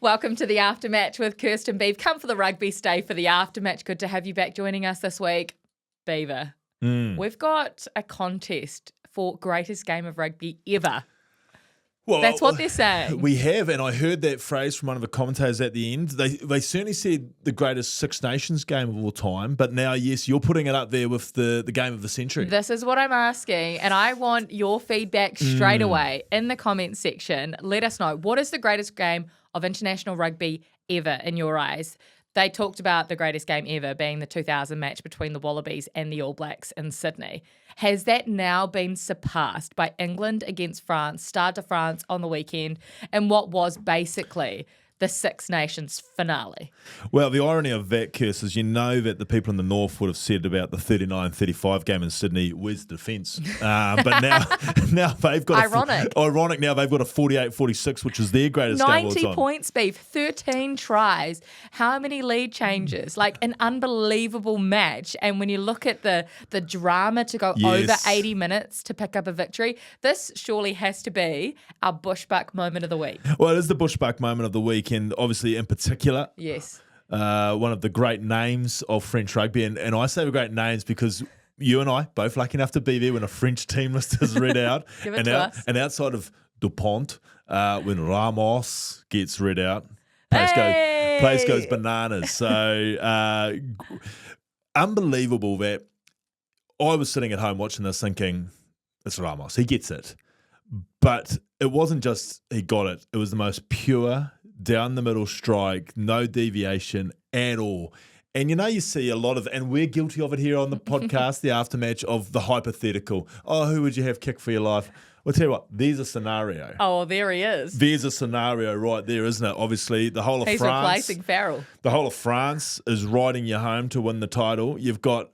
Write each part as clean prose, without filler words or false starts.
Welcome to the Aftermatch with Kirsten Beaver. Come for the rugby, stay for the Aftermatch. Good to have you back joining us this week. Beaver, we've got a contest for greatest game of rugby ever. Well, that's what they're saying. We have, and I heard that phrase from one of the commentators at the end. They certainly said the greatest Six Nations game of all time, but now, yes, you're putting it up there with the game of the century. This is what I'm asking, and I want your feedback straight away in the comments section. Let us know, what is the greatest game of international rugby ever in your eyes? They talked about the greatest game ever being the 2000 match between the Wallabies and the All Blacks in Sydney. Has that now been surpassed by England against France, Stade de France on the weekend, and what was basically the Six Nations finale? Well, the irony of that, Kirst, is you know that the people in the north would have said about the 39-35 game in Sydney, where's the defence? But now they've got ironic now they've got a 48-46, which is their greatest game of all time. 90 points, Beef, 13 tries, how many lead changes? Like an unbelievable match. And when you look at the drama to go over 80 minutes to pick up a victory, this surely has to be our Bushbuck moment of the week. Well, it is the Bushbuck moment of the week. And obviously, in particular, one of the great names of French rugby. And I say the great names because you and I, both lucky enough to be there when a French team list is read out. Give it to us. And outside of Dupont, when Ramos gets read out, place goes bananas. So unbelievable that I was sitting at home watching this thinking, it's Ramos, he gets it. But it wasn't just he got it. It was the most pure, down the middle strike, no deviation at all. And you see a lot of, and we're guilty of it here on the podcast, the Aftermatch, of the hypothetical. Oh, who would you have kick for your life? Well, tell you what, there's a scenario. Oh, there he is. There's a scenario right there, isn't it? Obviously, the whole of France. He's replacing Farrell. The whole of France is riding you home to win the title. You've got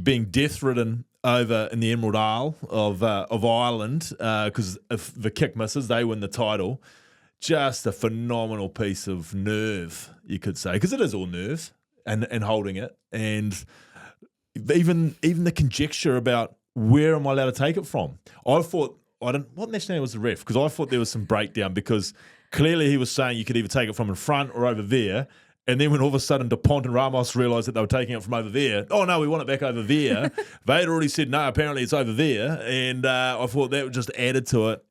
being death-ridden over in the Emerald Isle of Ireland because if the kick misses, they win the title. Just a phenomenal piece of nerve, you could say, because it is all nerve and holding it. And even the conjecture about where am I allowed to take it from? I thought, what nationality was the ref? Because I thought there was some breakdown because clearly he was saying you could either take it from in front or over there. And then when all of a sudden Dupont and Ramos realised that they were taking it from over there, oh no, we want it back over there. They had already said, no, apparently it's over there. And I thought that just added to it.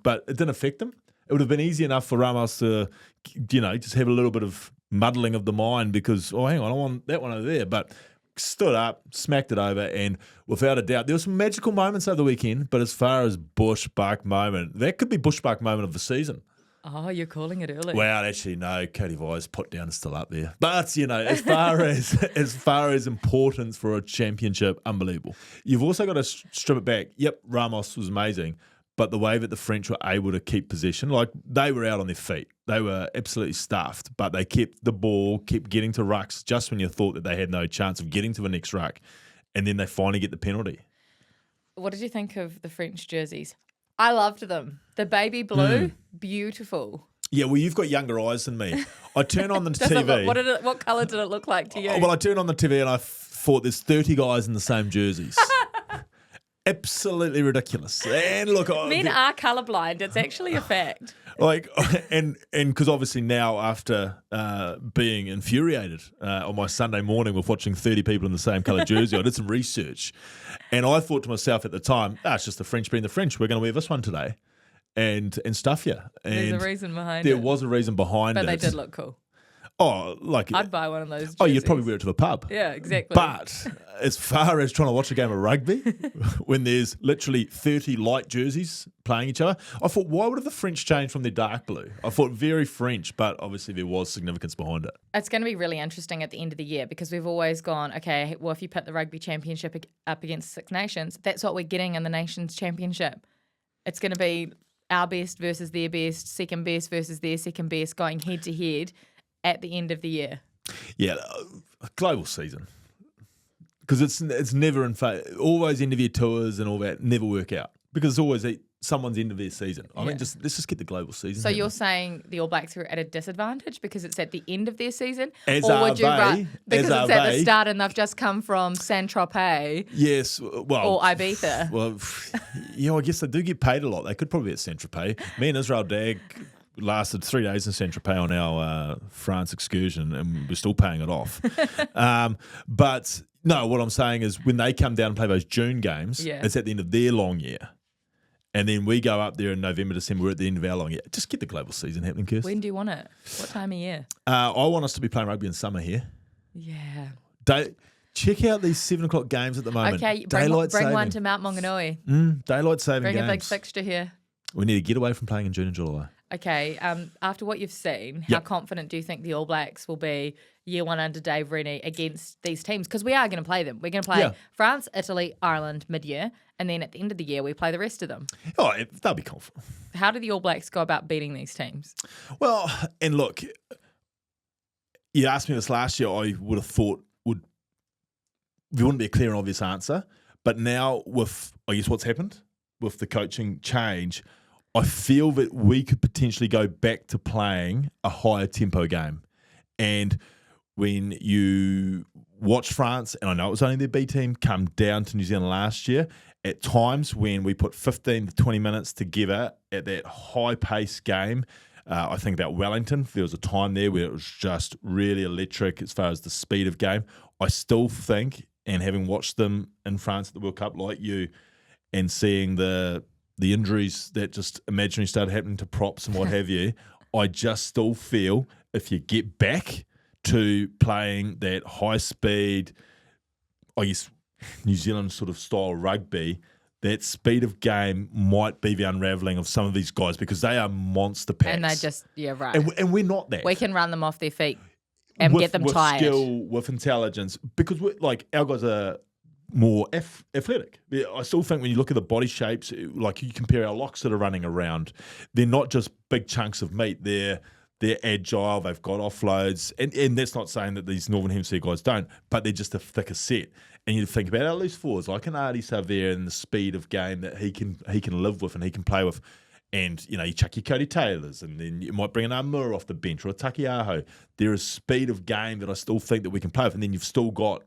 But it didn't affect them. It would have been easy enough for Ramos to, just have a little bit of muddling of the mind because, oh, hang on, I want that one over there. But stood up, smacked it over, and without a doubt, there were some magical moments over the weekend. But as far as Bushbuck moment, that could be Bushbuck moment of the season. Oh, you're calling it early. Well, actually, no. Cody Vai's put down is still up there. But, as far as importance for a championship, unbelievable. You've also got to strip it back. Yep, Ramos was amazing. But the way that the French were able to keep possession, like they were out on their feet. They were absolutely stuffed, but they kept the ball, kept getting to rucks just when you thought that they had no chance of getting to the next ruck. And then they finally get the penalty. What did you think of the French jerseys? I loved them. The baby blue, beautiful. Yeah, well, you've got younger eyes than me. I turn on the TV. What colour did it look like to you? Well, I turned on the TV and I thought there's 30 guys in the same jerseys. Absolutely ridiculous. And look, men are colourblind. It's actually a fact. And because obviously now after being infuriated on my Sunday morning with watching 30 people in the same colour jersey, I did some research, and I thought to myself at the time, it's just the French being the French. We're going to wear this one today, and stuff you. And there's a reason behind it. There was a reason behind it, but they did look cool. Oh, I'd buy one of those jerseys. Oh, you'd probably wear it to the pub. Yeah, exactly. But as far as trying to watch a game of rugby, when there's literally 30 light jerseys playing each other, I thought, why would have the French changed from their dark blue? I thought very French, but obviously there was significance behind it. It's going to be really interesting at the end of the year because we've always gone, okay, well, if you put the Rugby Championship up against Six Nations, that's what we're getting in the Nations Championship. It's going to be our best versus their best, second best versus their second best, going head to head at the end of the year. Yeah, global season. Because it's never in fact, all those end of year tours and all that never work out because it's always someone's end of their season. I mean, let's just get the global season. So you're saying the All Blacks are at a disadvantage because it's at the end of their season? As or are would you they. Because it's at the start and they've just come from Saint-Tropez yes, well, or Ibiza? Well, I guess they do get paid a lot. They could probably be at Saint-Tropez. Me and Israel Dag lasted 3 days in Saint-Tropez on our France excursion, and we're still paying it off. But no, what I'm saying is when they come down and play those June games, it's at the end of their long year. And then we go up there in November, December, we're at the end of our long year. Just get the global season happening, Kirsten. When do you want it? What time of year? I want us to be playing rugby in summer here. Yeah. Check out these 7 o'clock games at the moment. Okay, bring one to Mount Maunganui. Daylight saving bring games. Bring a big fixture here. We need to get away from playing in June and July. Okay, after what you've seen, how confident do you think the All Blacks will be year one under Dave Rennie against these teams? Because we are going to play them. We're going to play France, Italy, Ireland mid-year, and then at the end of the year, we play the rest of them. Oh, they'll be confident. How do the All Blacks go about beating these teams? Well, and look, you asked me this last year, I would have thought there wouldn't be a clear and obvious answer. But now with, I guess, what's happened with the coaching change, I feel that we could potentially go back to playing a higher tempo game. And when you watch France, and I know it was only their B team, come down to New Zealand last year, at times when we put 15 to 20 minutes together at that high-paced game, I think about Wellington, there was a time there where it was just really electric as far as the speed of game. I still think, and having watched them in France at the World Cup like you, and seeing the injuries that just imaginary started happening to props and what have you, I just still feel if you get back to playing that high speed, I guess, New Zealand sort of style rugby, that speed of game might be the unravelling of some of these guys because they are monster packs. And they just, right. And we're not that. We can run them off their feet and get them with tired. With skill, with intelligence, because our guys are more athletic. I still think when you look at the body shapes, like you compare our locks that are running around, they're not just big chunks of meat. They're agile. They've got offloads, and that's not saying that these Northern Hemisphere guys don't, but they're just a thicker set. And you think about our loose forwards like an Artie Savere and the speed of game that he can live with and he can play with. And, you chuck your Cody Taylors and then you might bring an Amur off the bench or a Takiaho. There is speed of game that I still think that we can play with. And then you've still got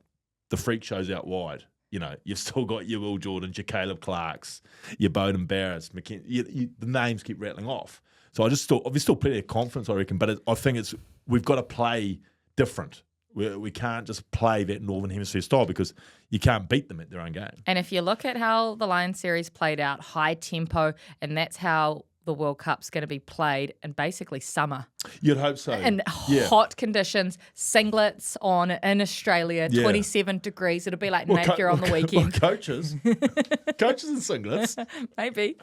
the freak shows out wide. You've still got your Will Jordans, your Caleb Clarks, your Bowden Barretts, the names keep rattling off. So there's still plenty of confidence, I reckon. But I think we've got to play different. We can't just play that Northern Hemisphere style because you can't beat them at their own game. And if you look at how the Lions series played out, high tempo, and that's how the World Cup's going to be played in basically summer. You'd hope so. In hot conditions, singlets on in Australia, 27 degrees. It'll be like Napier on the weekend. Coaches and singlets. Maybe.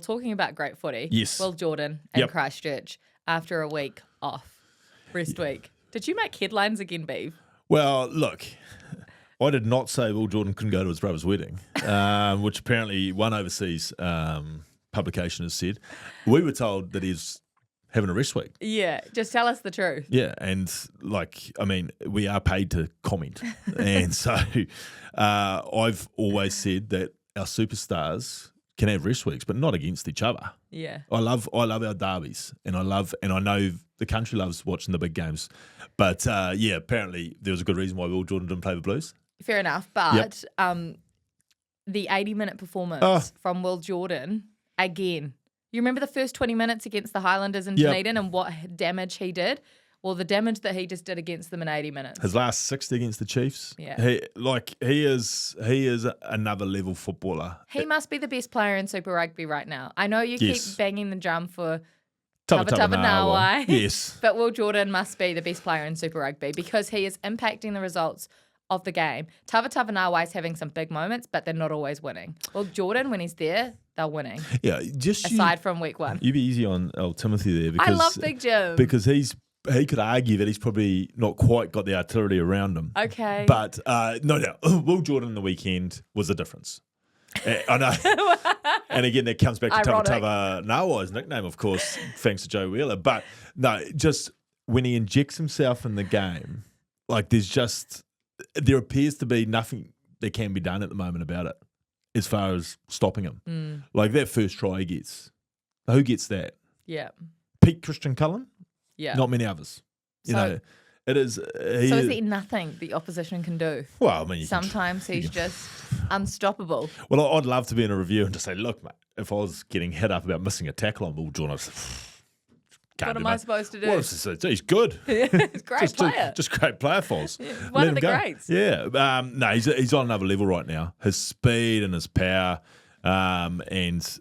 Talking about great footy, Will Jordan in Christchurch after a week off, rest week. Did you make headlines again, Beav? Well, look, I did not say Will Jordan couldn't go to his brother's wedding, which apparently one overseas publication has said. We were told that he's having a rest week. Yeah, just tell us the truth. Yeah, and we are paid to comment. And so I've always said that our superstars can have rest weeks, but not against each other. Yeah. I love our derbies, and I know the country loves watching the big games. But apparently there was a good reason why Will Jordan didn't play the Blues. Fair enough, but the 80-minute performance from Will Jordan, again, you remember the first 20 minutes against the Highlanders in Dunedin and what damage he did? Well, the damage that he just did against them in 80 minutes. His last 60 against the Chiefs. Yeah. He is another level footballer. He must be the best player in Super Rugby right now. I know you keep banging the drum for Tava Nawai. Yes. But Will Jordan must be the best player in Super Rugby because he is impacting the results of the game. Tava Nawai is having some big moments, but they're not always winning. Well, Jordan, when he's there, they're winning. Yeah, aside from week one. You be easy on Timothy there because I love Big Jim. Because he could argue that he's probably not quite got the artillery around him. Okay. But no doubt, Will Jordan in the weekend was the difference. I know. And again, that comes back to Tava Nawai's nickname, of course, thanks to Joe Wheeler. But no, just when he injects himself in the game, there appears to be nothing that can be done at the moment about it as far as stopping him. Like that first try he gets. Who gets that? Yeah. Pete Christian Cullen? Yeah. Not many others. It is. So is there nothing the opposition can do? Well, sometimes he's just unstoppable. Well, I'd love to be in a review and just say, look, mate, if I was getting hit up about missing a tackle on Will Jordan, I'd say, What am I supposed to do? What is this? He's good. He's a great player. Just great player, Foz. One of the greats. Yeah. No, he's on another level right now. His speed and his power. And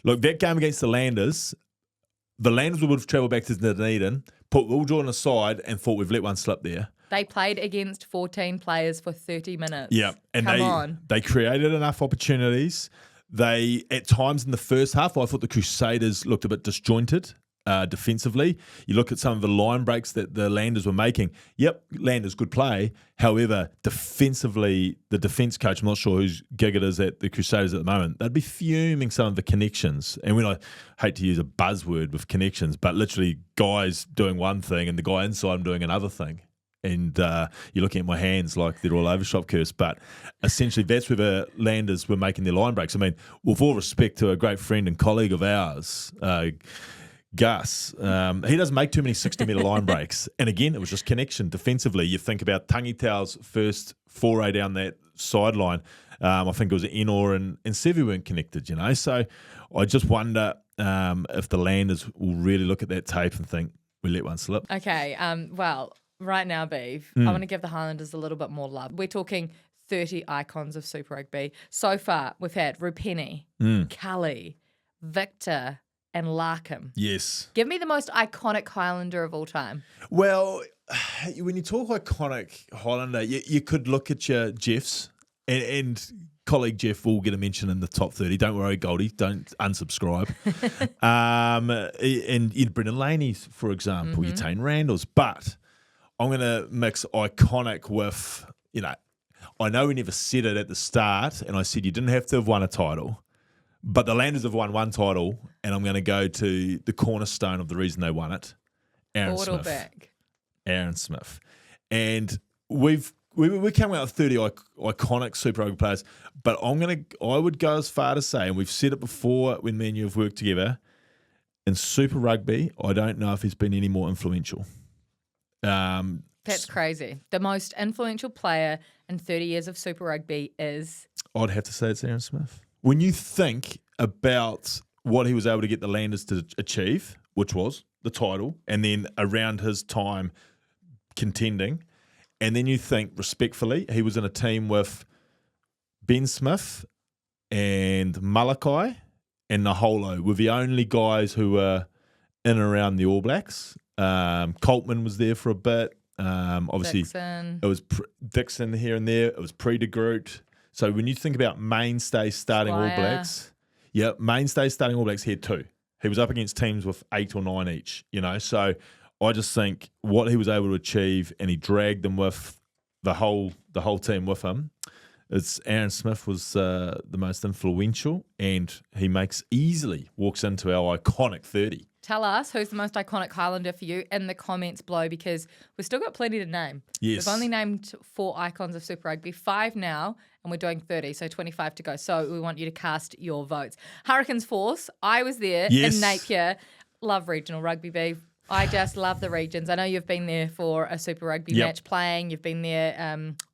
look, that game against the Landers would have travelled back to Dunedin, put Will Jordan aside, and thought we've let one slip there. They played against 14 players for 30 minutes. Yeah, and they created enough opportunities. They, at times in the first half, I thought the Crusaders looked a bit disjointed defensively. You look at some of the line breaks that the Landers were making. Yep, Landers good play. However, defensively, the defence coach, I'm not sure whose gig it is at the Crusaders at the moment, they'd be fuming some of the connections. And when I hate to use a buzzword with connections, but literally guys doing one thing and the guy inside them doing another thing. And you're looking at my hands like they're all over shop curse. But essentially, that's where the Landers were making their line breaks. I mean, with all respect to a great friend and colleague of ours, Gus, he doesn't make too many 60-metre line breaks. And again, it was just connection defensively. You think about Tangitau's first foray down that sideline. I think it was Enor and Sevi weren't connected, you know. So I just wonder if the Landers will really look at that tape and think, we let one slip. Okay, well, right now, Beeve, I want to give the Highlanders a little bit more love. We're talking 30 icons of Super Rugby. So far, we've had Rupeni, Cully, Victor, and Larkham. Yes. Give me the most iconic Highlander of all time. Well, when you talk iconic Highlander, you could look at your Jeffs, and colleague Jeff will get a mention in the top 30. Don't worry, Goldie, don't unsubscribe. And you'd Brendan Laney's, for example, your Tane Randall's. But I'm going to mix iconic with, you know, I know we never said it at the start, and I said you didn't have to have won a title, but the Landers have won one title, and I'm going to go to the cornerstone of the reason they won it, Aaron Smith. And we came out with 30 iconic Super Rugby players, but I would go as far to say, and we've said it before when me and you have worked together, in Super Rugby, I don't know if he's been any more influential. That's crazy. The most influential player in 30 years of Super Rugby is... I'd have to say it's Aaron Smith. When you think about what he was able to get the Landers to achieve, which was the title, and then around his time contending, and then you think, respectfully, he was in a team with Ben Smith and Malachi and Naholo were the only guys who were in and around the All Blacks. Coltman was there for a bit. Obviously, Dixon. It was Dixon here and there. It was pre-de Groot. So when you think about mainstay starting All Blacks, mainstay starting All Blacks, he had two. He was up against teams with 8 or 9 each, you know. So I just think what he was able to achieve, and he dragged them with the whole team with him. It's Aaron Smith was the most influential, and he walks into our iconic 30. Tell us who's the most iconic Highlander for you in the comments below, because we've still got plenty to name. Yes. We've only named 4 icons of Super Rugby, 5 now, and we're doing 30, so 25 to go. So we want you to cast your votes. Hurricanes Force, I was there in Napier. Love regional rugby, Beef. I just love the regions. I know you've been there for a Super Rugby match playing. You've been there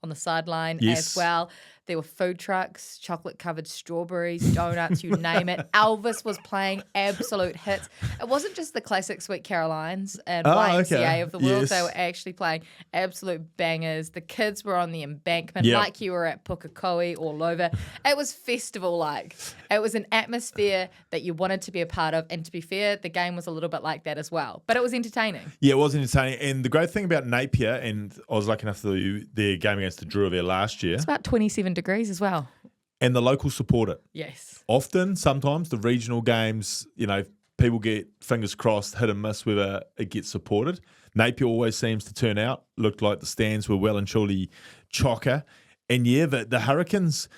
on the sideline as well. There were food trucks, chocolate-covered strawberries, donuts, you name it. Elvis was playing absolute hits. It wasn't just the classic Sweet Carolines and YMCA of the world. They were actually playing absolute bangers. The kids were on the embankment like you were at Pukekohe all over. It was festival-like. It was an atmosphere that you wanted to be a part of. And to be fair, the game was a little bit like that as well. But it was entertaining. Yeah, it was entertaining. And the great thing about Napier, and I was lucky enough to do their game against the Drua there last year. It's about 27 degrees as well. And the locals support it. Yes. Sometimes the regional games, you know, people get fingers crossed, hit and miss whether it gets supported. Napier always seems to turn out. Looked like the stands were well and truly chocker. And the Hurricanes,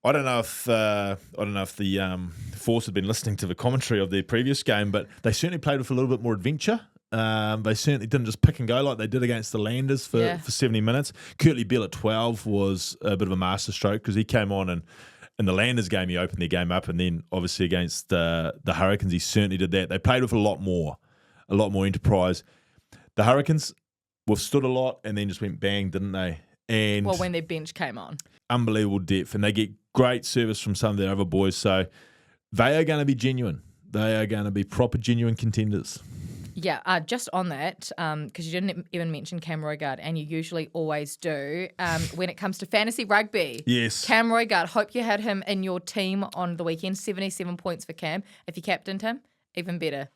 I don't know if the Force had been listening to the commentary of their previous game, but they certainly played with a little bit more adventure. They certainly didn't just pick and go like they did against the Landers for 70 minutes. Curtly Bell at 12 was a bit of a masterstroke because he came on and in the Landers game he opened their game up, and then obviously against the Hurricanes he certainly did that. They played with a lot more enterprise. The Hurricanes withstood a lot and then just went bang, didn't they? And when their bench came on. Unbelievable depth, and they get great service from some of their other boys. So they are going to be genuine. They are going to be proper genuine contenders. Yeah, just on that, because you didn't even mention Cam Roigard, and you usually always do, when it comes to fantasy rugby. Yes. Cam Roigard, hope you had him in your team on the weekend, 77 points for Cam. If you captained him, even better.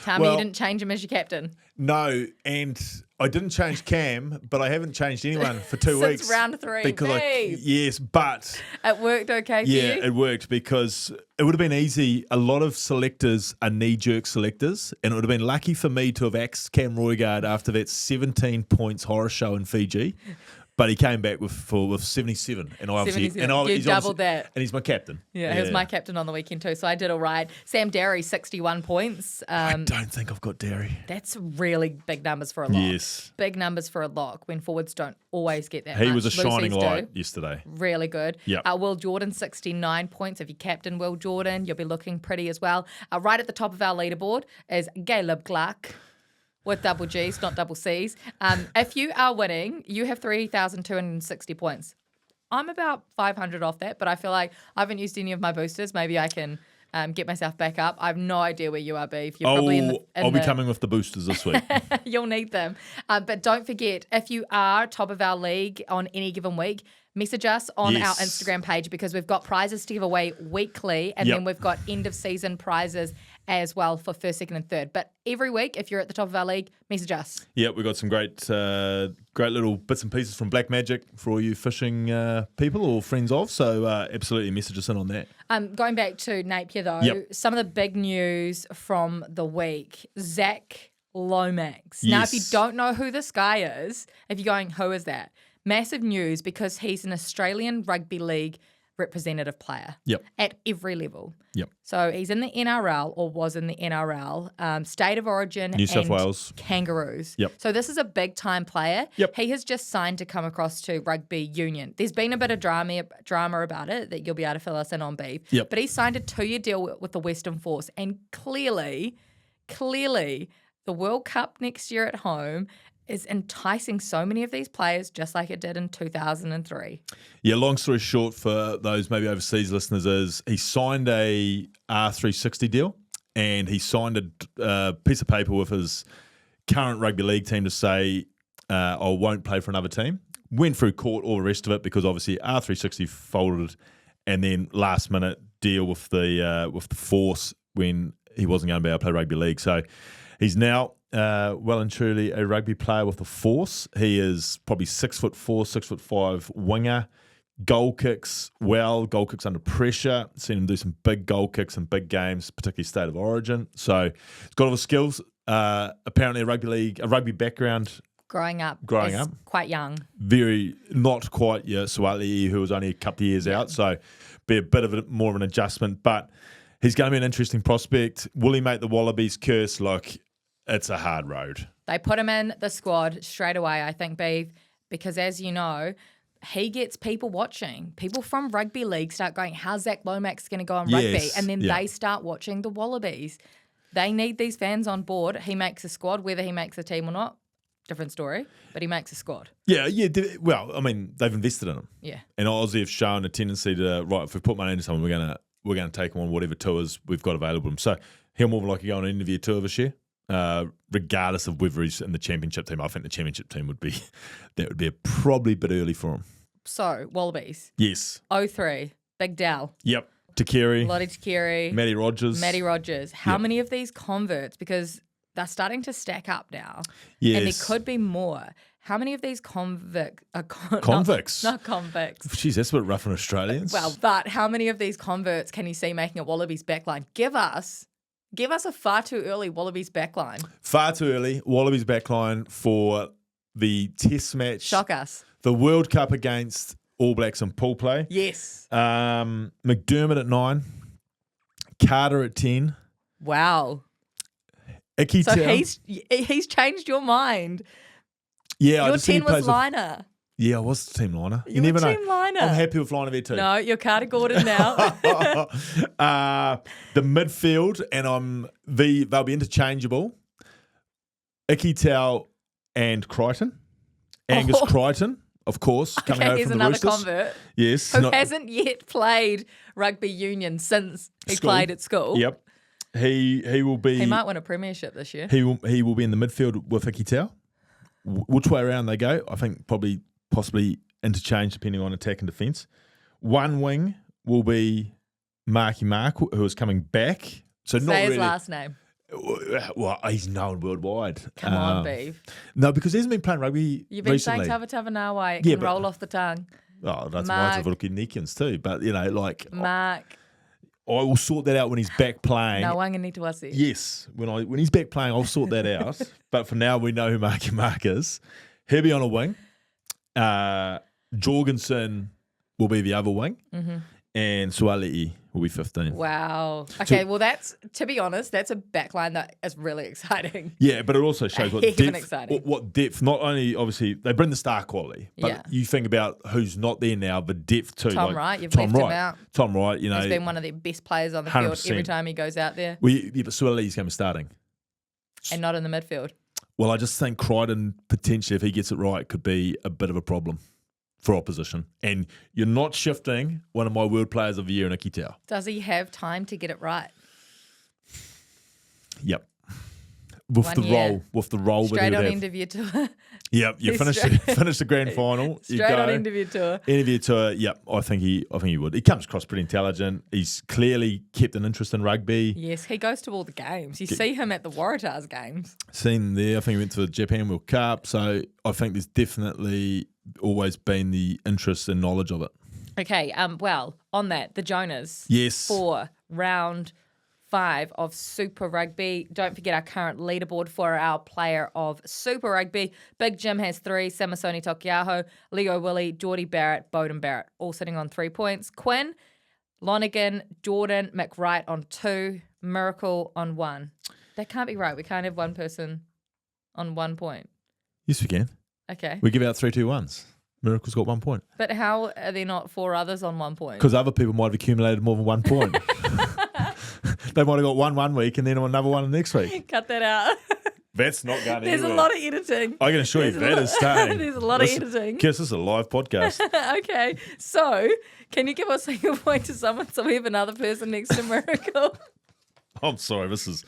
Tell me you didn't change him as your captain. No, and I didn't change Cam, but I haven't changed anyone for 2 weeks. Since round 3, because yes, but it worked okay for you? Yeah, it worked because it would have been easy. A lot of selectors are knee-jerk selectors, and it would have been lucky for me to have axed Cam Roigard after that 17 points horror show in Fiji. But he came back with 77, and I obviously 77. You doubled that, and he's my captain. Yeah, he was my captain on the weekend too, so I did all right. Sam Derry, 61 points. I don't think I've got Derry. That's really big numbers for a lock. Yes, big numbers for a lock when forwards don't always get that. He much. was a shining Lucy's light do. yesterday. Really good. Yeah. Will Jordan, 69 points. If you captain Will Jordan, you'll be looking pretty as well. Right at the top of our leaderboard is Caleb Clark. With double G's, not double C's. If you are winning, you have 3,260 points. I'm about 500 off that, but I feel like I haven't used any of my boosters. Maybe I can get myself back up. I have no idea where you are, Beef. You're probably in the... I'll be coming with the boosters this week. You'll need them. But don't forget, if you are top of our league on any given week, message us on our Instagram page because we've got prizes to give away weekly, and then we've got end-of-season prizes as well for first, second, and third. But every week, if you're at the top of our league, message us. Yeah, we've got some great little bits and pieces from Black Magic for all you fishing people or friends of. So absolutely message us in on that. Going back to Napier, though, some of the big news from the week, Zack Lomax. Now, if you don't know who this guy is, if you're going, who is that? Massive news because he's an Australian Rugby League representative player at every level. So he's in the NRL or was in the NRL, State of Origin, New South Wales Kangaroos. So this is a big time player. He has just signed to come across to Rugby Union. There's been a bit of drama about it that you'll be able to fill us in on, Beef. But he signed a 2-year deal with the Western Force, and clearly, the World Cup next year at home is enticing so many of these players just like it did in 2003. Yeah, long story short for those maybe overseas listeners is he signed a R360 deal and he signed a piece of paper with his current rugby league team to say, I won't play for another team. Went through court, all the rest of it, because obviously R360 folded and then last minute deal with the Force when he wasn't going to be able to play rugby league. So he's now well and truly a rugby player with the Force. He is probably 6'4", 6'5" winger. Goal kicks under pressure. Seen him do some big goal kicks in big games, particularly State of Origin. So he's got all the skills. Apparently a rugby background. Growing up. Quite young. Very, not quite Suwali, who was only a couple of years out. So be a bit of more of an adjustment. But he's going to be an interesting prospect. Will he make the Wallabies curse? Like, it's a hard road. They put him in the squad straight away, I think, Beef, because as you know, he gets people watching. People from rugby league start going, how's Zack Lomax going to go on rugby? And then they start watching the Wallabies. They need these fans on board. He makes a squad, whether he makes a team or not, different story, but he makes a squad. Yeah. Well, I mean, they've invested in him. Yeah. And Aussie have shown a tendency to, right, if we put money into someone, we're going to take him on whatever tours we've got available to him. So he'll more than likely go on an interview tour this year. Regardless of whether he's in the championship team. I think the championship team would be probably a bit early for him. So, Wallabies. Yes. 03, Big Dal. Yep. Takiri. Lottie Takiri. Matty Rogers. How many of these converts, because they're starting to stack up now. Yes. And there could be more. How many of these convicts? Not convicts. Jeez, that's a bit rough on Australians. Well, but how many of these converts can you see making a Wallabies backline? Give us a far too early Wallabies backline. Far too early Wallabies backline for the test match. Shock us. The World Cup against All Blacks in pool play. Yes. McDermott at 9. Carter at 10. Wow. Icky so he's changed your mind. Yeah. Your 10 was Liner. Yeah, I was team Liner. You never know. Team Liner. I'm happy with Liner there too. No, you're Carter Gordon now. The midfield, and they'll be interchangeable. Icky Tau and Crichton. Angus Crichton, of course, coming over from the Roosters. He's another convert. Yes. Who hasn't yet played rugby union since he played at school. Yep. He will be. He might win a premiership this year. He will be in the midfield with Iki Tau. Which way around they go, I think possibly interchange depending on attack and defence. One wing will be Marky Mark, who is coming back. So Say not his really. last name. Well, he's known worldwide. Come on, Beef. No, because he hasn't been playing rugby You've been recently. saying Tava Nawai. It can roll off the tongue. Oh, that's Mark. why it's looking Nikians too. But, Mark. I will sort that out when he's back playing. No, Wanganitawasi. Yes, when he's back playing, I'll sort that out. But for now, we know who Marky Mark is. He'll be on a wing. Jorgensen will be the other wing. Mm-hmm. And Suali'i will be 15. Wow. Okay, well, to be honest, that's a backline that is really exciting. Yeah, but it also shows what depth, not only, obviously, they bring the star quality, but you think about who's not there now, the depth too. Tom Wright, you've left him out. Tom Wright, He's been one of the best players on the 100%. Field every time he goes out there. Well, yeah, but Suali'i's going to be starting. And not in the midfield. Well, I just think Crichton, potentially, if he gets it right, could be a bit of a problem for opposition. And you're not shifting one of my world players of the year in Iki Tau. Does he have time to get it right? Yep. With the role straight that on have. interview tour. Yep, you finish the grand final. Straight on interview tour. Interview tour, yep, I think he would. He comes across pretty intelligent. He's clearly kept an interest in rugby. Yes, he goes to all the games. You see him at the Waratahs games. Seen him there. I think he went to the Japan World Cup. So I think there's definitely always been the interest and knowledge of it. Okay, well, on that, the Jonas. Yes. For round 5 of Super Rugby. Don't forget our current leaderboard for our player of Super Rugby. Big Jim has 3, Samasoni Tokiaho, Leo Willie, Geordie Barrett, Bowden Barrett, all sitting on 3 points. Quinn, Lonergan, Jordan, McWright on 2, Miracle on 1. That can't be right. We can't have one person on 1 point. Yes, we can. Okay. We give out 3, 2, 1s. Miracle's got 1 point. But how are there not 4 others on 1 point? Because other people might have accumulated more than 1 point. They might have got one week and then another one the next week. Cut that out. That's not going There's anywhere. a lot of editing. I can assure you that is staying. There's a lot of editing. Kiss, this is a live podcast. Okay, so can you give us a point to someone so we have another person next to Miracle? I'm sorry, this is...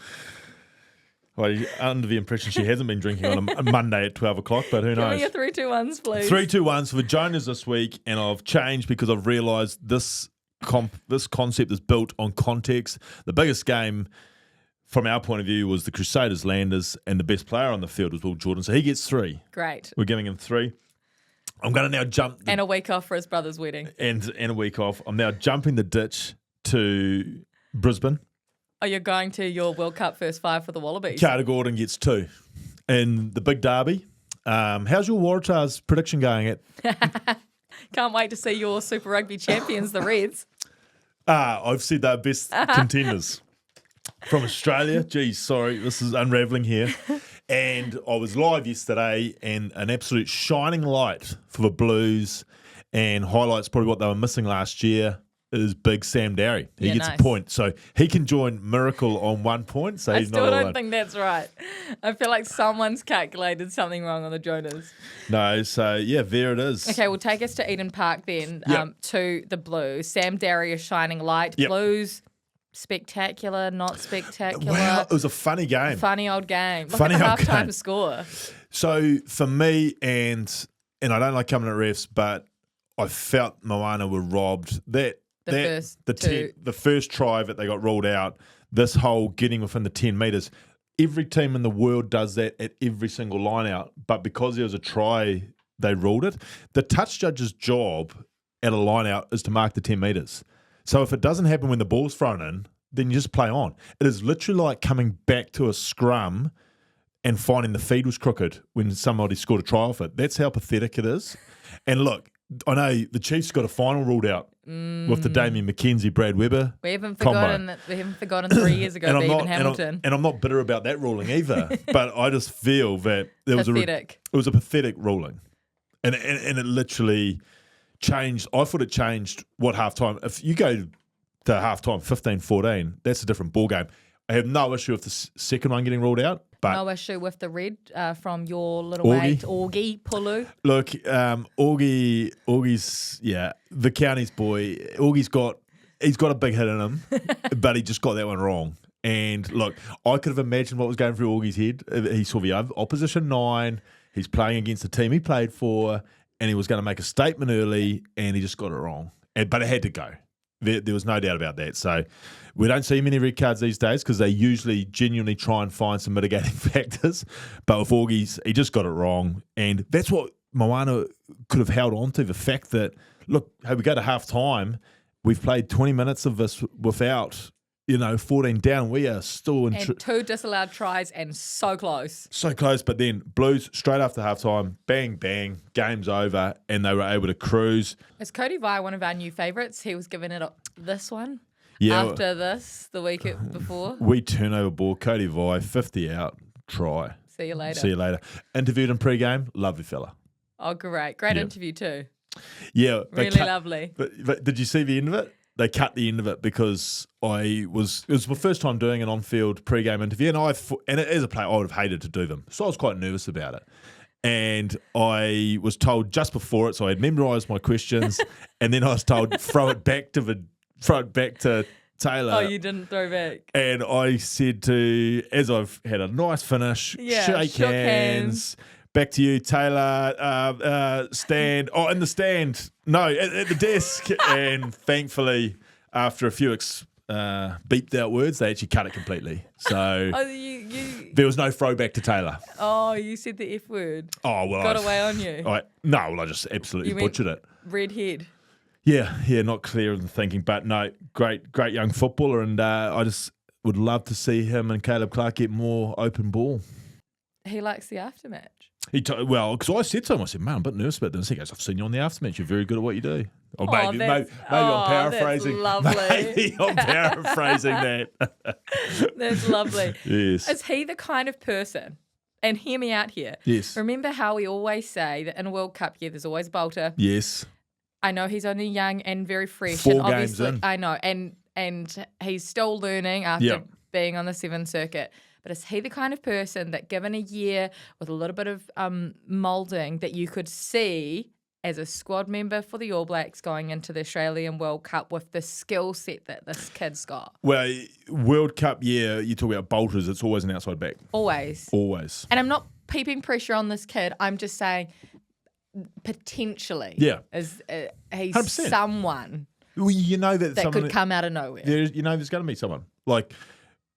Well, under the impression she hasn't been drinking on a Monday at 12 o'clock, but who knows? Give me your 3, 2, 1s, please. 3, 2, 1s for the Jonas this week, and I've changed because I've realised this concept is built on context. The biggest game from our point of view was the Crusaders Landers, and the best player on the field was Will Jordan, so he gets 3. Great. We're giving him 3. I'm going to now jump... And a week off for his brother's wedding. And a week off. I'm now jumping the ditch to Brisbane. Oh, you're going to your World Cup first 5 for the Wallabies. Carter Gordon gets 2. In the big derby. How's your Waratahs prediction going at? Can't wait to see your Super Rugby champions, the Reds. I've said they're best contenders. From Australia. Geez, sorry, this is unravelling here. And I was live yesterday, and an absolute shining light for the Blues, and highlights probably what they were missing last year, is big Sam Darry. He gets a point. So he can join Miracle on 1 point. So he's not I still don't think that's right. I feel like someone's calculated something wrong on the Jonas. No, so yeah, there it is. Okay, well, take us to Eden Park then, to the Blues. Sam Darry is shining light. Yep. Blues, spectacular, not spectacular. Wow, it was a funny game. Funny old game. Look Funny at the old halftime game. score. So for me, and I don't like coming at refs, but I felt Moana were robbed. The first try that they got ruled out, this whole getting within the 10 metres, every team in the world does that at every single line out, but because there was a try, they ruled it. The touch judge's job at a line out is to mark the 10 metres. So if it doesn't happen when the ball's thrown in, then you just play on. It is literally like coming back to a scrum and finding the feed was crooked when somebody scored a try off it. That's how pathetic it is. And look, I know the Chiefs got a final ruled out with the Damien McKenzie, Brad Weber. We haven't forgotten 3 years ago, Bevan Hamilton. And I'm not bitter about that ruling either. But I just feel that there was pathetic. It was a pathetic ruling, and it literally changed. I thought it changed what halftime. If you go to halftime 15-14, that's a different ball game. I have no issue with the second one getting ruled out. But no issue with the red from your little mate, Augie Pulu. Look, Augie's the county's boy. He's got a big hit in him, but he just got that one wrong. And look, I could have imagined what was going through Augie's head. He saw the opposition 9. He's playing against the team he played for, and he was going to make a statement early, and he just got it wrong. But it had to go. There was no doubt about that. So we don't see many red cards these days because they usually genuinely try and find some mitigating factors. But with Augie's, he just got it wrong. And that's what Moana could have held on to, the fact that, look, hey, we go to half-time, we've played 20 minutes of this without, 14 down. We are still in... And 2 disallowed tries and so close. So close, but then Blues, straight after halftime, bang, bang, game's over, and they were able to cruise. Is Cody Vi one of our new favourites? He was given it this one after this, the week before. We turn over ball, Cody Vi, 50 out, try. See you later. Interviewed in pre-game, lovely fella. Oh, great. Great interview too. Yeah. Really lovely. But did you see the end of it? They cut the end of it because it was my first time doing an on-field pre-game interview, and as a player, I would have hated to do them. So I was quite nervous about it. And I was told just before it, so I had memorised my questions, and then I was told throw it back to Taylor. Oh, you didn't throw back. And I said as I've had a nice finish, shake hands. Back to you, Taylor. Stand. Oh, in the stand. No, at the desk. And thankfully, after a few beeped out words, they actually cut it completely. So there was no throwback to Taylor. Oh, you said the F word. Oh, well. Got away on you. I just absolutely butchered it. Red head. Yeah, not clear in the thinking. But no, great young footballer. And I just would love to see him and Caleb Clark get more open ball. He likes the aftermatch. Because I said to him, man, I'm a bit nervous about this. He goes, I've seen you on the Aftermatch. You're very good at what you do. Or maybe I'm paraphrasing. That's lovely. Maybe I'm paraphrasing that. That's lovely. Yes. Is he the kind of person, and hear me out here. Yes. Remember how we always say that in a World Cup year, there's always a bolter. Yes. I know he's only young and very fresh. 4 and games obviously, in. I know. And he's still learning after being on the 7th circuit. But is he the kind of person that, given a year with a little bit of moulding, that you could see as a squad member for the All Blacks going into the Australian World Cup with the skill set that this kid's got? Well, World Cup year, you talk about bolters, it's always an outside back. Always. And I'm not peeping pressure on this kid. I'm just saying potentially. Yeah. He's 100%. someone that could come out of nowhere. There's going to be someone.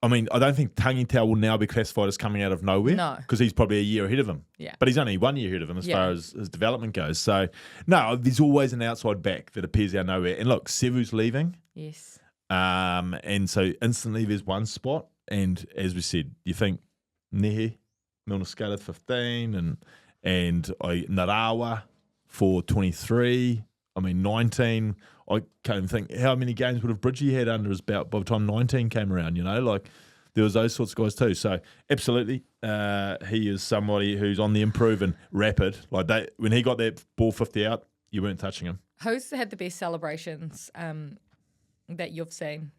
I don't think Tangi Tau will now be classified as coming out of nowhere. No. Because he's probably a year ahead of him. Yeah. But he's only 1 year ahead of him as far as his development goes. So, no, there's always an outside back that appears out of nowhere. And look, Sevu's leaving. Yes. And so instantly there's one spot. And as we said, you think Nehe, Milner Scala 15, and Narawa for 23. 19. I can't even think how many games would have Bridgie had under his belt by the time 19 came around, there was those sorts of guys too. So absolutely, he is somebody who's on the improve and rapid. When he got that ball 50 out, you weren't touching him. Who's had the best celebrations that you've seen?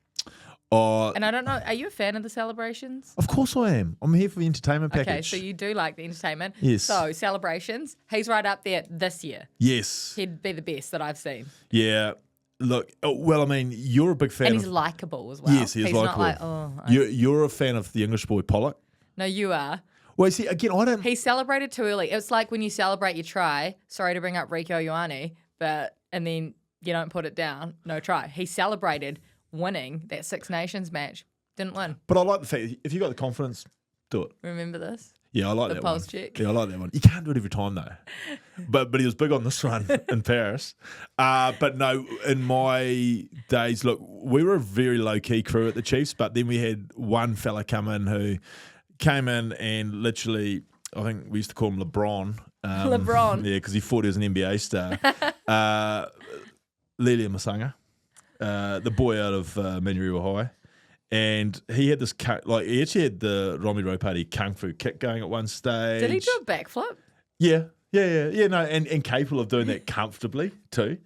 And I don't know, are you a fan of the celebrations? Of course I am. I'm here for the entertainment package. Okay, so you do like the entertainment. Yes. So celebrations, he's right up there this year. Yes. He'd be the best that I've seen. Yeah. Look, you're a big fan and he's likeable as well. Yes, he's likeable. You're a fan of the English boy Pollock. No, you are. Well, see, again, I don't... He celebrated too early. It's like when you celebrate your try. Sorry to bring up Rieko Ioane, and then you don't put it down. No try. He celebrated winning that Six Nations match. Didn't win. But I like the fact, if you got the confidence, do it. Remember this? Yeah, I like the that pulse one. check. Yeah, I like that one. You can't do it every time though. But he was big on this one in Paris. But no, in my days, look, we were a very low-key crew at the Chiefs, but then we had one fella come in who came in and literally, I think we used to call him LeBron. LeBron. Yeah, because he thought he was an NBA star. Lelia Masanga, the boy out of Manurewa High. And he had this, he actually had the Romy Ropati Kung Fu kick going at one stage. Did he do a backflip? Yeah, no, and capable of doing that comfortably too.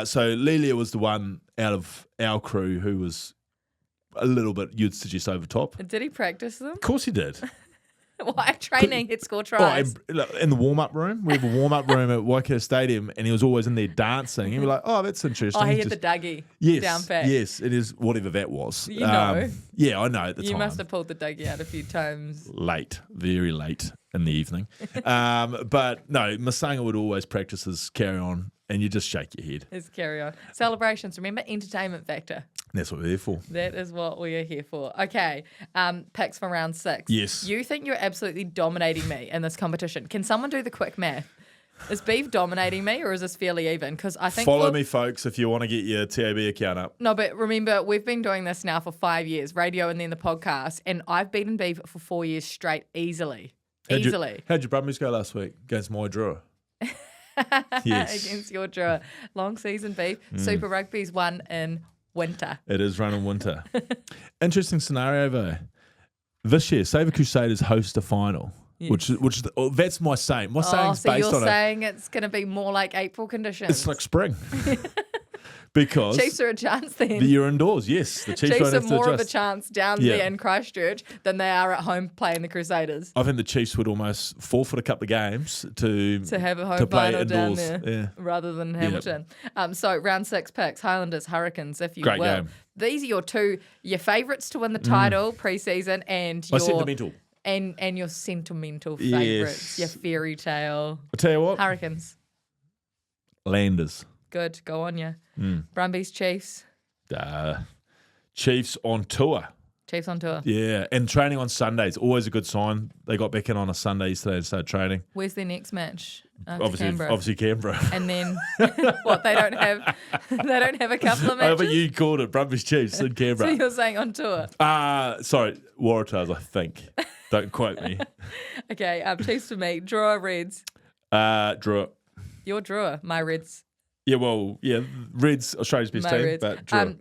So Lelia was the one out of our crew who was a little bit, you'd suggest, over top. Did he practice them? Of course he did. Why training? He'd score Oh, tries. in the warm-up room. We have a warm-up room at Waikato Stadium, and he was always in there dancing. He'd be like, oh, that's interesting. Oh, he had the Dougie down pat. Yes, it is whatever that was. You know. Yeah, I know at the time. You must have pulled the Dougie out a few times. Late, very late in the evening. But no, Masanga would always practice his carry on, and you just shake your head. His carry on. Celebrations. Remember, entertainment factor. That's what we're there for. That is what we are here for. Okay, picks for round 6. Yes. You think you're absolutely dominating me in this competition. Can someone do the quick math? Is Beef dominating me or is this fairly even? Because I think Follow me, folks, if you want to get your TAB account up. No, but remember, we've been doing this now for 5 years, radio and then the podcast, and I've beaten Beef for 4 years straight easily. How'd your Brumbies go last week against my drawer? Yes. Against your drawer. Long season, Beef. Super Rugby's won in winter. It is run in winter. Interesting scenario though. This year, Sabre Crusaders host a final, Yes. which that's my saying. My saying's so based you're on saying it's going to be more like April conditions. it's like spring. Because Chiefs are a chance then. you're indoors, yes. The Chiefs Chiefs won't are have to more of a adjust. chance down Yeah. there in Christchurch than they are at home playing the Crusaders. I think the Chiefs would almost forfeit a couple of games to have a home to play final down indoors. there Yeah. rather than Hamilton. So round 6 picks, Highlanders, Hurricanes, if you Great will. game. These are your favourites to win the title pre-season and My your sentimental. and your sentimental Yes. favourites, your fairy tale. I tell you what, Hurricanes. Landers. Good, go on you. Brumbies, Chiefs. Chiefs on tour. Chiefs on tour. Yeah, and training on Sundays, always a good sign. They got back in on a Sunday yesterday and started training. Where's their next match? After Canberra. Obviously Canberra. And then what? They don't have a couple of Oh, matches. but you called it Brumbies Chiefs in So Canberra. you're saying on tour? Sorry, Waratahs, I think. Don't quote me. Okay, Chiefs for me. Draw Reds. Draw. Your drawer. My Reds. Yeah, well, yeah, Reds, Australia's best My team, Reds. but draw.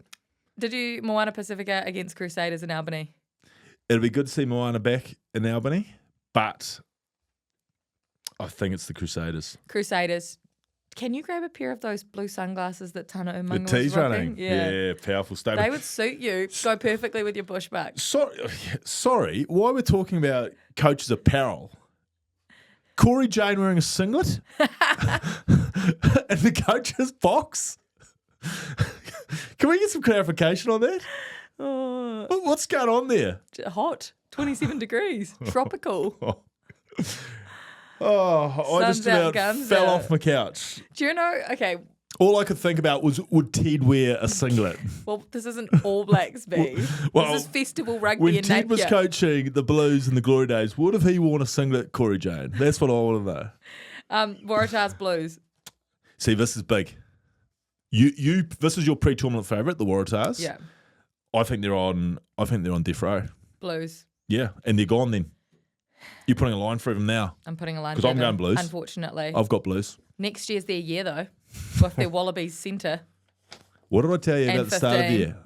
Did you Moana Pacifica against Crusaders in Albany? It'll be good to see Moana back in Albany, but I think it's the Crusaders. Crusaders. Can you grab a pair of those blue sunglasses that Tana The Umunga was T's rocking? running. Yeah, powerful statement. They would suit you. Go perfectly with your bushback. Sorry, why we're talking about coaches' apparel? Corey Jane wearing a singlet in the coach's box? Can we get some clarification on that? Oh, What's going on there? hot. 27 degrees. Tropical. Oh, I just Sun's out, about guns fell out. off my couch. Do you know? Okay, All I could think about was, would Ted wear a singlet? well, this isn't All Blacks, B. Well, This is Festival Rugby When in Ted was Napier. coaching the Blues in the glory days, what if he worn a singlet, Corey Jane? That's what I want to know. Waratahs Blues. See, this is big. You this is your pre-tournament favourite, the Waratahs. Yeah, I think they're on death row. Blues. Yeah, and they're gone then. You're putting a line through them now. I'm putting a line 'Cause I'm through them, going Blues. Unfortunately. I've got Blues. Next year's their year, though, with their Wallabies centre. What did I tell you And about the start of the 15. year?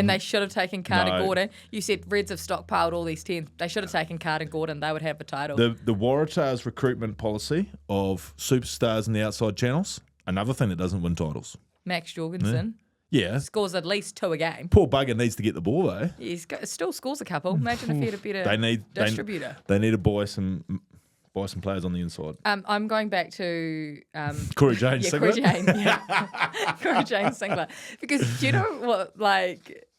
They Should have taken Carter No. Gordon. You said Reds have stockpiled all these 10s. They should have taken Carter Gordon. They would have the title. the Waratahs recruitment policy of superstars in the outside channels, another thing that doesn't win titles. Max Jorgensen Yeah. scores at least 2 a game. Poor bugger needs to get the ball though. Still scores a couple. Imagine if he had a better They need distributor. They need to buy some players on the inside. I'm going back to Corey Jane, yeah, singlet? Corey Jane, yeah. Corey Jane singlet. Because do you know what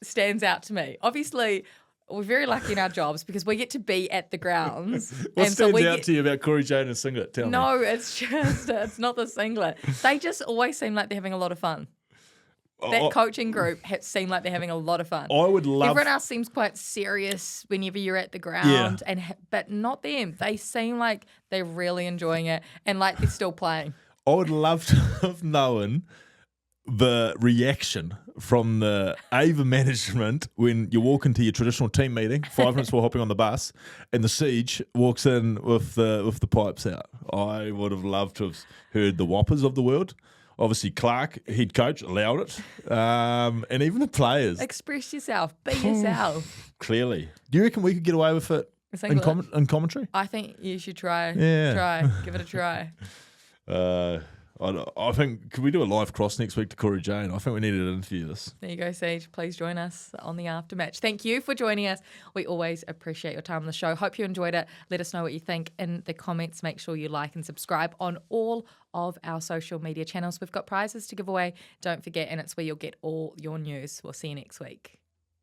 stands out to me? Obviously, we're very lucky in our jobs because we get to be at the grounds. What and stands we out to you about Corey Jane and singlet? Tell me. No, it's just it's not the singlet. They just always seem like they're having a lot of fun. That coaching group seem like they're having a lot of fun. I would love. Everyone else seems quite serious whenever you're at the ground, but not them. They seem like they're really enjoying it and like they're still playing. I would love to have known the reaction from the Ava management when you walk into your traditional team meeting 5 minutes before hopping on the bus, and the siege walks in with the pipes out. I would have loved to have heard the whoppers of the world. Obviously, Clark, head coach, allowed it, and even the players. Express yourself. Be yourself. Clearly, do you reckon we could get away with it in commentary? I think you should try. Yeah. Try. Give it a try. I think, could we do a live cross next week to Corey Jane? I think we needed to interview this. There you go, Siege. Please join us on the Aftermatch. Thank you for joining us. We always appreciate your time on the show. Hope you enjoyed it. Let us know what you think in the comments. Make sure you like and subscribe on all of our social media channels. We've got prizes to give away. Don't forget, and it's where you'll get all your news. We'll see you next week.